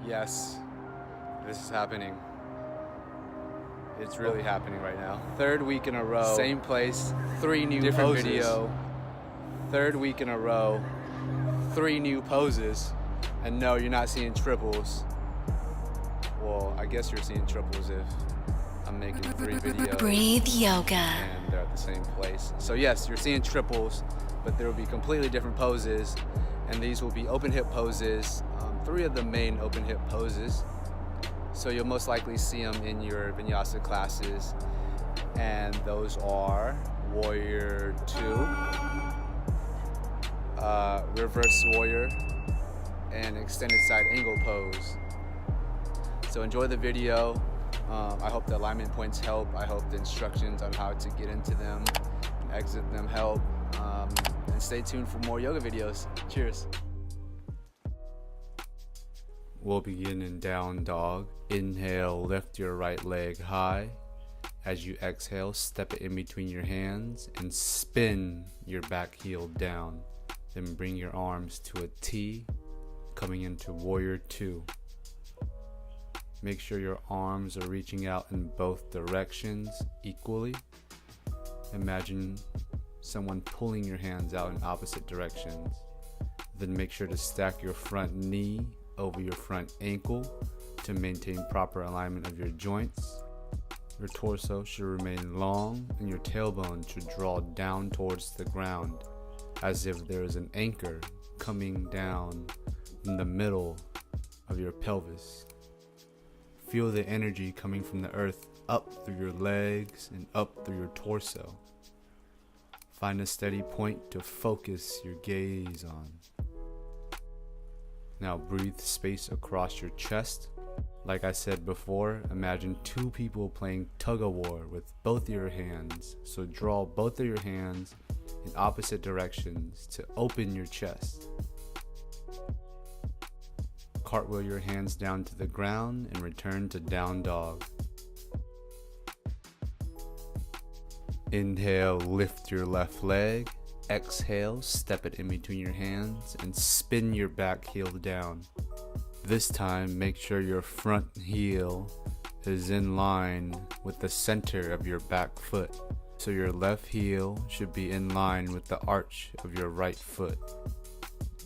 Yes, this is happening. It's really happening right now. Third week in a row. Same place, 3 new different poses. Video. Third week in a row, 3 new poses. And no, you're not seeing triples. Well, I guess you're seeing triples if I'm making 3 videos. Breathe yoga. And they're at the same place. So yes, you're seeing triples, but there will be completely different poses. And these will be open hip poses, 3 of the main open hip poses. So you'll most likely see them in your vinyasa classes. And those are Warrior 2, Reverse Warrior, and Extended Side Angle Pose. So enjoy the video. I hope the alignment points help. I hope the instructions on how to get into them and exit them help. And stay tuned for more yoga videos. Cheers. We'll begin in down dog. Inhale, lift your right leg high. As you exhale, step it in between your hands and spin your back heel down. Then bring your arms to a T, coming into Warrior 2. Make sure your arms are reaching out in both directions equally. Imagine someone pulling your hands out in opposite directions. Then make sure to stack your front knee over your front ankle to maintain proper alignment of your joints. Your torso should remain long and your tailbone should draw down towards the ground as if there is an anchor coming down in the middle of your pelvis. Feel the energy coming from the earth up through your legs and up through your torso. Find a steady point to focus your gaze on. Now breathe space across your chest. Like I said before, imagine 2 people playing tug-of-war with both your hands. So draw both of your hands in opposite directions to open your chest. Cartwheel your hands down to the ground and return to down dog. Inhale, lift your left leg. Exhale, step it in between your hands and spin your back heel down. This time, make sure your front heel is in line with the center of your back foot. So your left heel should be in line with the arch of your right foot.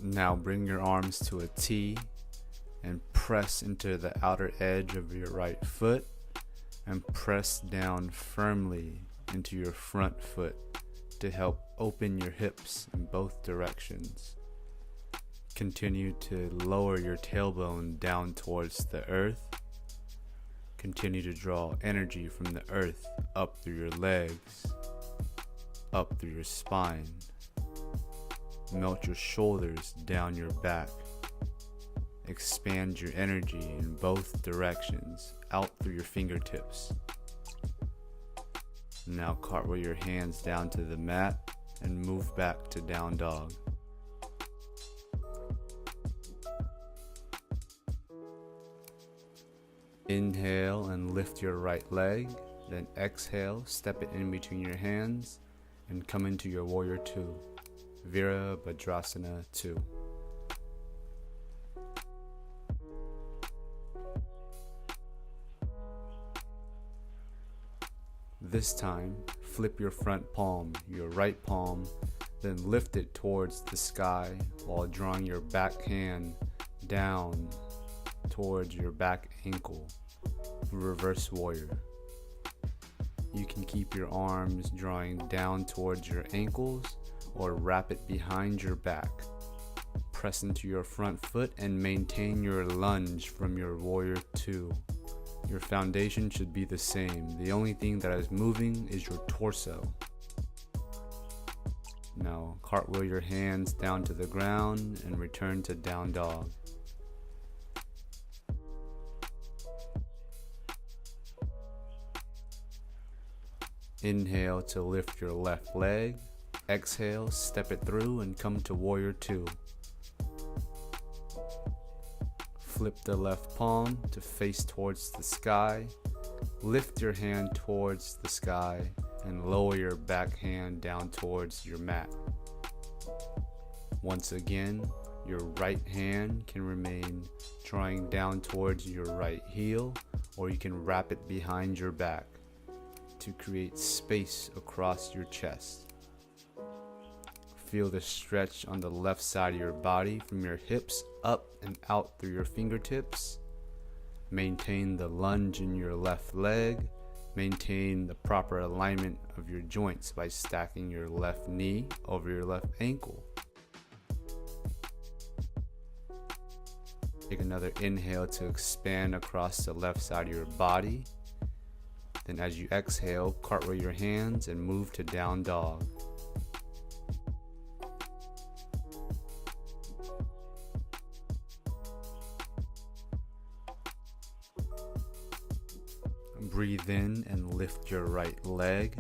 Now bring your arms to a T and press into the outer edge of your right foot and press down firmly into your front foot to help open your hips in both directions. Continue to lower your tailbone down towards the earth. Continue to draw energy from the earth up through your legs, up through your spine. Melt your shoulders down your back. Expand your energy in both directions, out through your fingertips. Now cartwheel your hands down to the mat and move back to down dog. Inhale and lift your right leg, then exhale, step it in between your hands and come into your Warrior 2, Virabhadrasana 2. This time, flip your front palm, your right palm, then lift it towards the sky while drawing your back hand down towards your back ankle, Reverse Warrior. You can keep your arms drawing down towards your ankles or wrap it behind your back. Press into your front foot and maintain your lunge from your Warrior 2. Your foundation should be the same. The only thing that is moving is your torso. Now cartwheel your hands down to the ground and return to down dog. Inhale to lift your left leg. Exhale, step it through and come to Warrior 2. Flip the left palm to face towards the sky. Lift your hand towards the sky and lower your back hand down towards your mat. Once again, Your right hand can remain drawing down towards your right heel, or you can wrap it behind your back to create space across your chest. Feel the stretch on the left side of your body from your hips up and out through your fingertips. Maintain the lunge in your left leg. Maintain the proper alignment of your joints by stacking your left knee over your left ankle. Take another inhale to expand across the left side of your body. Then as you exhale, cartwheel your hands and move to down dog. Breathe in and lift your right leg.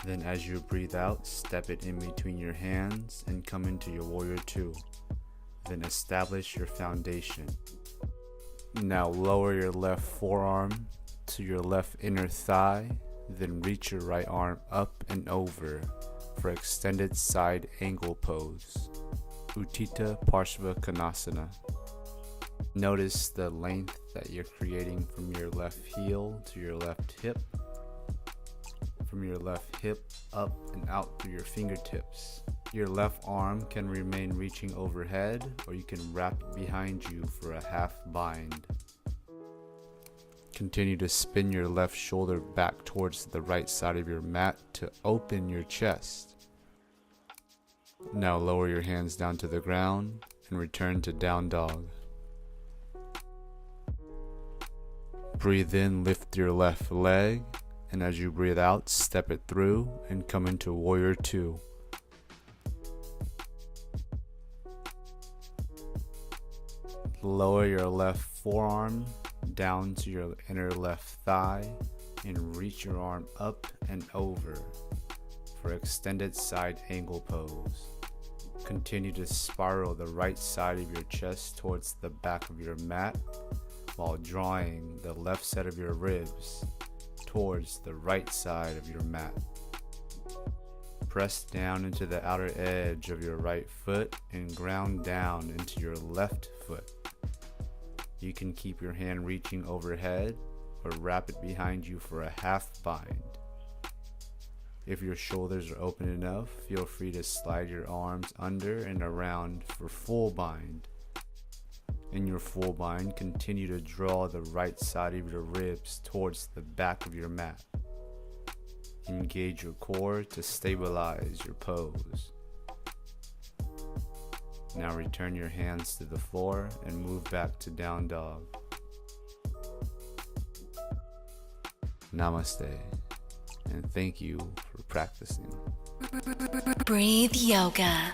Then as you breathe out, step it in between your hands and come into your warrior two. Then establish your foundation. Now lower your left forearm to your left inner thigh. Then reach your right arm up and over for extended side angle pose. Utthita Parshva Konasana. Notice the length that you're creating from your left heel to your left hip, from your left hip up and out through your fingertips. Your left arm can remain reaching overhead, or you can wrap it behind you for a half bind. Continue to spin your left shoulder back towards the right side of your mat to open your chest. Now lower your hands down to the ground and return to down dog. Breathe in, lift your left leg, and as you breathe out, step it through and come into warrior two. Lower your left forearm down to your inner left thigh and reach your arm up and over for extended side angle pose. Continue to spiral the right side of your chest towards the back of your mat while drawing the left set of your ribs towards the right side of your mat. Press down into the outer edge of your right foot and ground down into your left foot. You can keep your hand reaching overhead or wrap it behind you for a half bind. If your shoulders are open enough, feel free to slide your arms under and around for full bind. In your full bind, continue to draw the right side of your ribs towards the back of your mat. Engage your core to stabilize your pose. Now return your hands to the floor and move back to down dog. Namaste, and thank you for practicing. Breathe Yoga.